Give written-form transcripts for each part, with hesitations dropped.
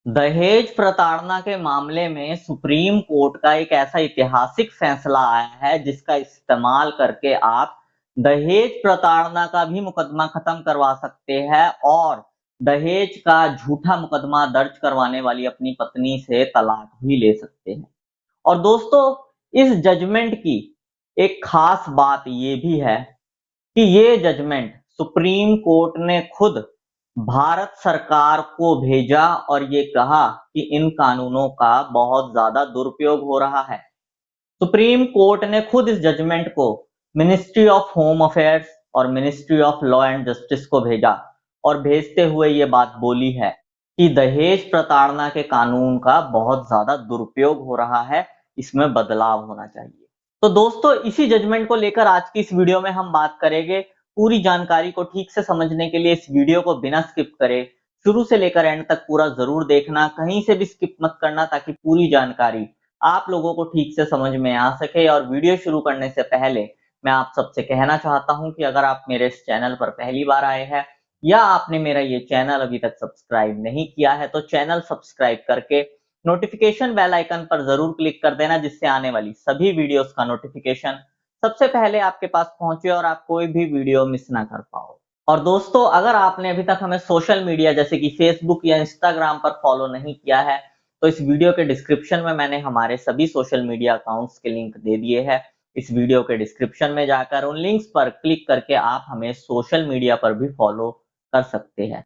दहेज प्रताड़ना के मामले में सुप्रीम कोर्ट का एक ऐसा ऐतिहासिक फैसला आया है जिसका इस्तेमाल करके आप दहेज प्रताड़ना का भी मुकदमा खत्म करवा सकते हैं और दहेज का झूठा मुकदमा दर्ज करवाने वाली अपनी पत्नी से तलाक भी ले सकते हैं। और दोस्तों, इस जजमेंट की एक खास बात ये भी है कि ये जजमेंट सुप्रीम कोर्ट ने खुद भारत सरकार को भेजा और ये कहा कि इन कानूनों का बहुत ज्यादा दुरुपयोग हो रहा है। सुप्रीम कोर्ट ने खुद इस जजमेंट को मिनिस्ट्री ऑफ होम अफेयर्स और ministry of law and justice को भेजा और भेजते हुए ये बात बोली है कि दहेज प्रताड़ना के कानून का बहुत ज्यादा दुरुपयोग हो रहा है, इसमें बदलाव होना चाहिए। तो दोस्तों, इसी जजमेंट को लेकर आज की इस वीडियो में हम बात करेंगे। पूरी जानकारी को ठीक से समझने के लिए इस वीडियो को बिना स्किप करे शुरू से लेकर एंड तक पूरा जरूर देखना, कहीं से भी स्किप मत करना, ताकि पूरी जानकारी आप लोगों को ठीक से समझ में आ सके। और वीडियो शुरू करने से पहले मैं आप सबसे कहना चाहता हूं कि अगर आप मेरे इस चैनल पर पहली बार आए हैं या आपने मेरा ये चैनल अभी तक सब्सक्राइब नहीं किया है, तो चैनल सब्सक्राइब करके नोटिफिकेशन बेल आइकन पर जरूर क्लिक कर देना, जिससे आने वाली सभी वीडियोस का नोटिफिकेशन सबसे पहले आपके पास पहुंचे और आप कोई भी वीडियो मिस ना कर पाओ। और दोस्तों, अगर आपने अभी तक हमें सोशल मीडिया जैसे कि फेसबुक या इंस्टाग्राम पर फॉलो नहीं किया है, तो इस वीडियो के डिस्क्रिप्शन में मैंने हमारे सभी सोशल मीडिया अकाउंट्स के लिंक दे दिए हैं। इस वीडियो के डिस्क्रिप्शन में जाकर उन लिंक्स पर क्लिक करके आप हमें सोशल मीडिया पर भी फॉलो कर सकते हैं।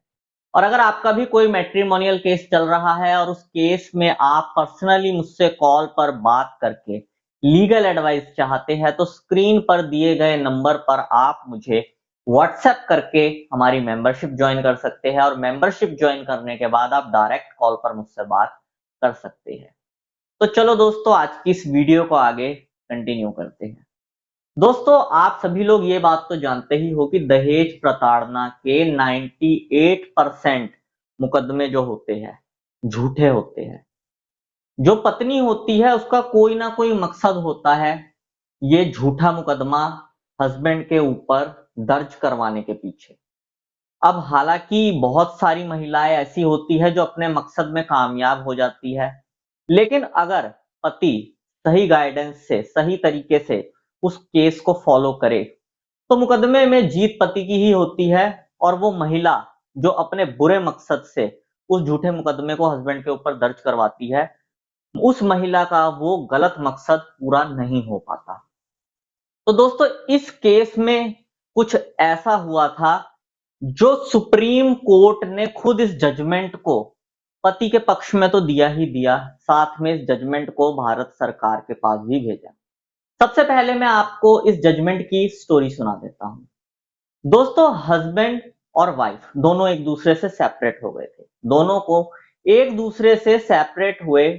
और अगर आपका भी कोई मैट्रिमोनियल केस चल रहा है और उस केस में आप पर्सनली मुझसे कॉल पर बात करके लीगल एडवाइस चाहते हैं, तो स्क्रीन पर दिए गए नंबर पर आप मुझे व्हाट्सएप करके हमारी मेंबरशिप ज्वाइन कर सकते हैं और मेंबरशिप ज्वाइन करने के बाद आप डायरेक्ट कॉल पर मुझसे बात कर सकते हैं। तो चलो दोस्तों, आज की इस वीडियो को आगे कंटिन्यू करते हैं। दोस्तों, आप सभी लोग ये बात तो जानते ही हो कि दहेज प्रताड़ना के 98% मुकदमे जो होते हैं झूठे होते हैं। जो पत्नी होती है उसका कोई ना कोई मकसद होता है ये झूठा मुकदमा हस्बैंड के ऊपर दर्ज करवाने के पीछे। अब हालांकि बहुत सारी महिलाएं ऐसी होती है जो अपने मकसद में कामयाब हो जाती है, लेकिन अगर पति सही गाइडेंस से सही तरीके से उस केस को फॉलो करे तो मुकदमे में जीत पति की ही होती है। और वो महिला जो अपने बुरे मकसद से उस झूठे मुकदमे को हस्बैंड के ऊपर दर्ज करवाती है, उस महिला का वो गलत मकसद पूरा नहीं हो पाता। तो दोस्तों, इस केस में कुछ ऐसा हुआ था जो सुप्रीम कोर्ट ने खुद इस जजमेंट को पति के पक्ष में तो दिया ही दिया, साथ में इस जजमेंट को भारत सरकार के पास भी भेजा। सबसे पहले मैं आपको इस जजमेंट की स्टोरी सुना देता हूं। दोस्तों, हस्बैंड और वाइफ दोनों एक दूसरे से सेपरेट हो गए थे। दोनों को एक दूसरे से सेपरेट हुए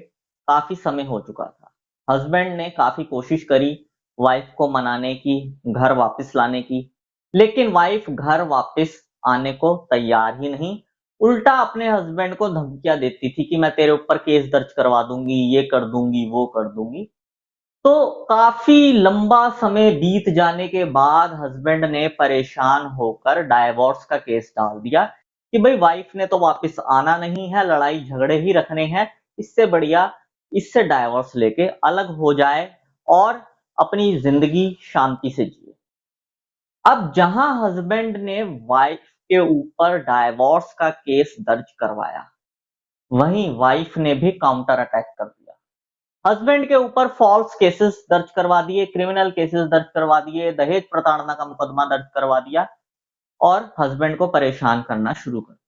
काफी समय हो चुका था। हस्बैंड ने काफी कोशिश करी वाइफ को मनाने की, घर वापस लाने की, लेकिन वाइफ घर वापस आने को तैयार ही नहीं। उल्टा अपने हस्बैंड को धमकियां देती थी कि मैं तेरे ऊपर केस दर्ज करवा दूंगी, ये कर दूंगी, वो कर दूंगी। तो काफी लंबा समय बीत जाने के बाद हस्बैंड ने परेशान होकर डाइवोर्स का केस डाल दिया कि भाई वाइफ ने तो वापस आना नहीं है, लड़ाई झगड़े ही रखने हैं, इससे बढ़िया इससे डाइवोर्स लेके अलग हो जाए और अपनी जिंदगी शांति से जिए। अब जहां हस्बैंड ने वाइफ के ऊपर डाइवोर्स का केस दर्ज करवाया, वहीं वाइफ ने भी काउंटर अटैक कर दिया। हस्बैंड के ऊपर फॉल्स केसेस दर्ज करवा दिए, क्रिमिनल केसेस दर्ज करवा दिए, दहेज प्रताड़ना का मुकदमा दर्ज करवा दिया और हस्बैंड को परेशान करना शुरू कर दिया।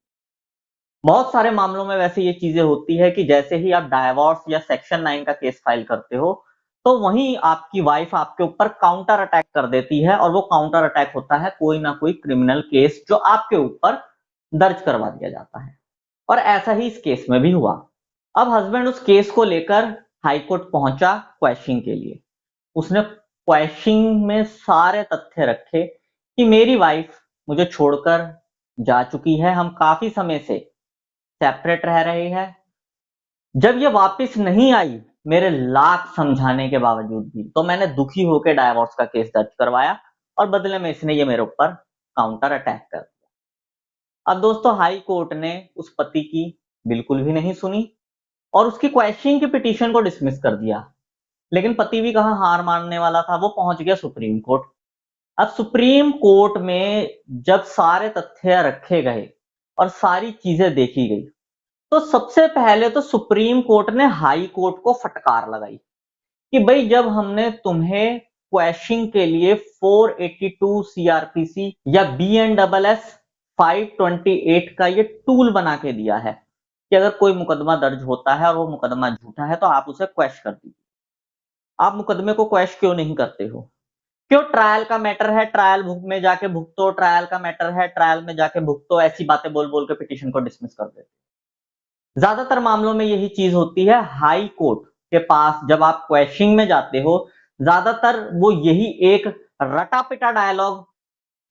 बहुत सारे मामलों में वैसे ये चीजें होती है कि जैसे ही आप डाइवोर्स या सेक्शन 9 का केस फाइल करते हो, तो वहीं आपकी वाइफ आपके ऊपर काउंटर अटैक कर देती है और वो काउंटर अटैक होता है कोई ना कोई क्रिमिनल केस जो आपके ऊपर दर्ज करवा दिया जाता है। और ऐसा ही इस केस में भी हुआ। अब हस्बैंड उस केस को लेकर हाई कोर्ट पहुंचा क्वेश्चनिंग के लिए। उसने क्वेश्चनिंग में सारे तथ्य रखे कि मेरी वाइफ मुझे छोड़कर जा चुकी है, हम काफी समय से सेपरेट रह रहे हैं। जब ये वापस नहीं आई मेरे लाख समझाने के बावजूद भी, तो मैंने दुखी होकर डाइवोर्स का केस दर्ज करवाया और बदले में इसने ये मेरे ऊपर काउंटर अटैक कर दिया। अब दोस्तों, हाई कोर्ट ने उस पति की बिल्कुल भी नहीं सुनी और उसकी क्वेश्चनिंग की पिटीशन को डिसमिस कर दिया। लेकिन पति भी कहाँ हार मानने वाला था, वो पहुंच गया सुप्रीम कोर्ट। अब सुप्रीम कोर्ट में जब सारे तथ्य रखे गए और सारी चीजें देखी गई, तो सबसे पहले तो सुप्रीम कोर्ट ने हाई कोर्ट को फटकार लगाई कि भाई जब हमने तुम्हें क्वेश्चनिंग के लिए 482 सीआरपीसी या BNSS 528 का ये टूल बना के दिया है कि अगर कोई मुकदमा दर्ज होता है और वो मुकदमा झूठा है तो आप उसे क्वेश्चन कर दीजिए। आप मुकदमे को क्वेश्चन क्यों नहीं करते हो? क्यों? ट्रायल का मैटर है, ट्रायल में जाके भुगतो, ट्रायल का मैटर है, ट्रायल में जाके भुगतो, ऐसी बातें बोल बोल के पिटीशन को डिसमिस कर देते। ज्यादातर मामलों में यही चीज होती है। हाई कोर्ट के पास जब आप क्वेश्चनिंग में जाते हो, ज्यादातर वो यही एक रटा पिटा डायलॉग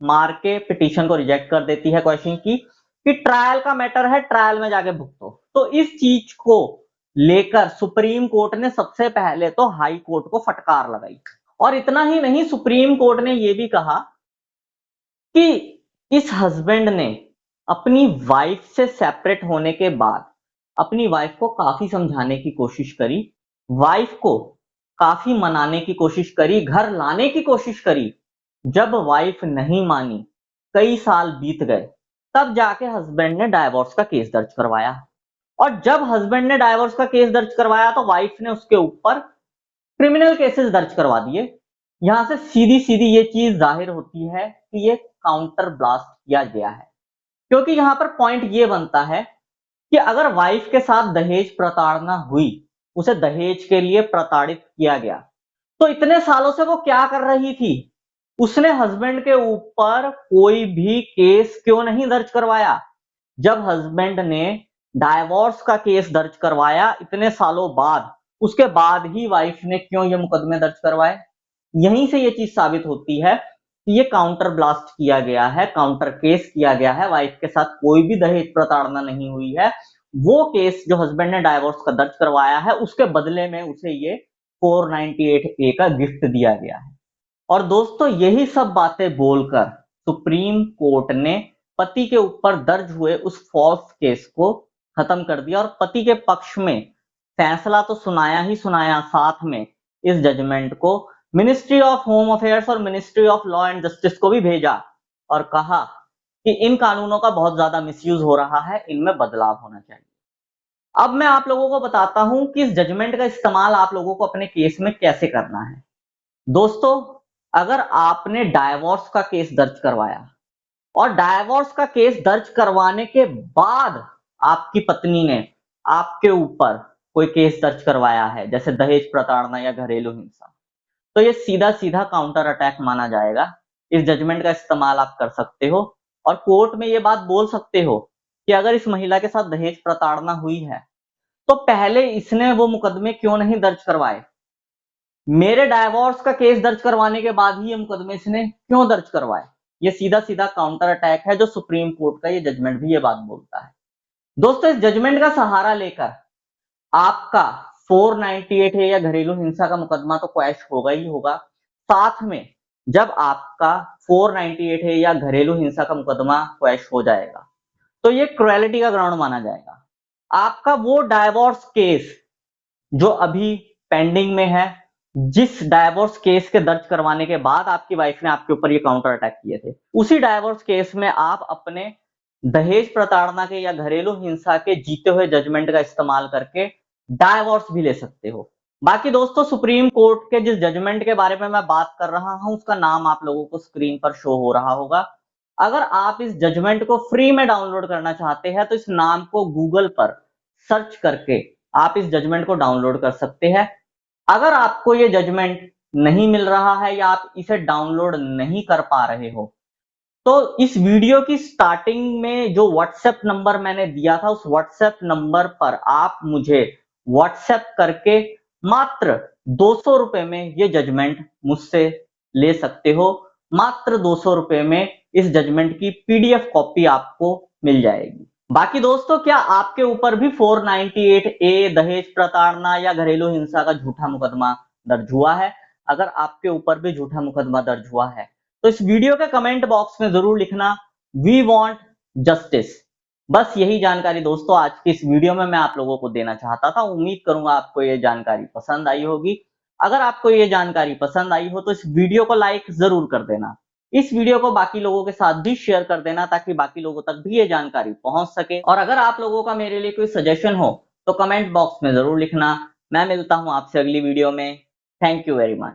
मार के पिटीशन को रिजेक्ट कर देती है क्वेश्चन की कि ट्रायल का मैटर है, ट्रायल में जाके भुगतो। तो इस चीज को लेकर सुप्रीम कोर्ट ने सबसे पहले तो हाई कोर्ट को फटकार लगाई। और इतना ही नहीं, सुप्रीम कोर्ट ने यह भी कहा कि इस हस्बैंड ने अपनी वाइफ से सेपरेट होने के बाद अपनी वाइफ को काफी समझाने की कोशिश करी, वाइफ को काफी मनाने की कोशिश करी, घर लाने की कोशिश करी। जब वाइफ नहीं मानी, कई साल बीत गए, तब जाके हस्बैंड ने डाइवोर्स का केस दर्ज करवाया। और जब हस्बैंड ने डाइवोर्स का केस दर्ज करवाया तो वाइफ ने उसके ऊपर क्रिमिनल केसेस दर्ज करवा दिए। यहां से सीधी सीधी ये चीज जाहिर होती है कि ये काउंटर ब्लास्ट किया गया है, क्योंकि यहां पर पॉइंट ये बनता है कि अगर वाइफ के साथ दहेज प्रताड़ना हुई, उसे दहेज के लिए प्रताड़ित किया गया, तो इतने सालों से वो क्या कर रही थी? उसने हस्बैंड के ऊपर कोई भी केस क्यों नहीं दर्ज करवाया? जब हस्बैंड ने डाइवोर्स का केस दर्ज करवाया इतने सालों बाद, उसके बाद ही वाइफ ने क्यों ये मुकदमे दर्ज करवाए? यहीं से ये चीज साबित होती है कि ये काउंटर ब्लास्ट किया गया है, काउंटर केस किया गया है। वाइफ के साथ कोई भी दहेज प्रताड़ना नहीं हुई है। वो केस जो हस्बैंड ने डाइवोर्स का दर्ज करवाया है, उसके बदले में उसे ये 498A का गिफ्ट दिया गया है। और दोस्तों, यही सब बातें बोलकर सुप्रीम कोर्ट ने पति के ऊपर दर्ज हुए उस फॉल्स केस को खत्म कर दिया और पति के पक्ष में फैसला तो सुनाया ही सुनाया, साथ में इस जजमेंट को मिनिस्ट्री ऑफ होम अफेयर्स और ministry of law and justice को भी भेजा और कहा कि इन कानूनों का बहुत ज्यादा मिसयूज हो रहा है, इनमें बदलाव होना चाहिए। अब मैं आप लोगों को बताता हूं कि इस जजमेंट का इस्तेमाल आप लोगों को अपने केस में कैसे करना है। दोस्तों, अगर आपने डाइवोर्स का केस दर्ज करवाया और डाइवोर्स का केस दर्ज करवाने के बाद आपकी पत्नी ने आपके ऊपर कोई केस दर्ज करवाया है, जैसे दहेज प्रताड़ना या घरेलू हिंसा, तो ये सीधा सीधा काउंटर अटैक माना जाएगा। इस जजमेंट का इस्तेमाल आप कर सकते हो और कोर्ट में ये बात बोल सकते हो कि अगर इस महिला के साथ दहेज प्रताड़ना हुई है तो पहले इसने वो मुकदमे क्यों नहीं दर्ज करवाए? मेरे डाइवोर्स का केस दर्ज करवाने के बाद ही ये मुकदमे इसने क्यों दर्ज करवाए? ये सीधा सीधा काउंटर अटैक है, जो सुप्रीम कोर्ट का ये जजमेंट भी ये बात बोलता है। दोस्तों, इस जजमेंट का सहारा लेकर आपका 498 है या घरेलू हिंसा का मुकदमा तो क्वैश होगा ही होगा। साथ में जब आपका 498 है या घरेलू हिंसा का मुकदमा क्वैश हो जाएगा तो ये क्रुएलिटी का ग्राउंड माना जाएगा। आपका वो डाइवोर्स केस जो अभी पेंडिंग में है, जिस डाइवोर्स केस के दर्ज करवाने के बाद आपकी वाइफ ने आपके ऊपर ये काउंटर अटैक किए थे, उसी डाइवोर्स केस में आप अपने दहेज प्रताड़ना के या घरेलू हिंसा के जीते हुए जजमेंट का इस्तेमाल करके डाइवोर्स भी ले सकते हो। बाकी दोस्तों, सुप्रीम कोर्ट के जिस जजमेंट के बारे में मैं बात कर रहा हूं, उसका नाम आप लोगों को स्क्रीन पर शो हो रहा होगा। अगर आप इस जजमेंट को फ्री में डाउनलोड करना चाहते हैं तो इस नाम को गूगल पर सर्च करके आप इस जजमेंट को डाउनलोड कर सकते हैं। अगर आपको ये जजमेंट नहीं मिल रहा है या आप इसे डाउनलोड नहीं कर पा रहे हो, तो इस वीडियो की स्टार्टिंग में जो व्हाट्सएप नंबर मैंने दिया था, उस व्हाट्सएप नंबर पर आप मुझे व्हाट्सएप करके मात्र 200 रुपए में ये जजमेंट मुझसे ले सकते हो। मात्र 200 रुपए में इस जजमेंट की पीडीएफ कॉपी आपको मिल जाएगी। बाकी दोस्तों, क्या आपके ऊपर भी 498A दहेज प्रताड़ना या घरेलू हिंसा का झूठा मुकदमा दर्ज हुआ है? अगर आपके ऊपर भी झूठा मुकदमा दर्ज हुआ है तो इस वीडियो के कमेंट बॉक्स में जरूर लिखना, वी वांट जस्टिस। बस यही जानकारी दोस्तों आज की इस वीडियो में मैं आप लोगों को देना चाहता था। उम्मीद करूंगा आपको ये जानकारी पसंद आई होगी। अगर आपको ये जानकारी पसंद आई हो तो इस वीडियो को लाइक जरूर कर देना। इस वीडियो को बाकी लोगों के साथ भी शेयर कर देना ताकि बाकी लोगों तक भी ये जानकारी पहुंच सके। और अगर आप लोगों का मेरे लिए कोई सजेशन हो तो कमेंट बॉक्स में जरूर लिखना। मैं मिलता हूं आपसे अगली वीडियो में। Thank you very much.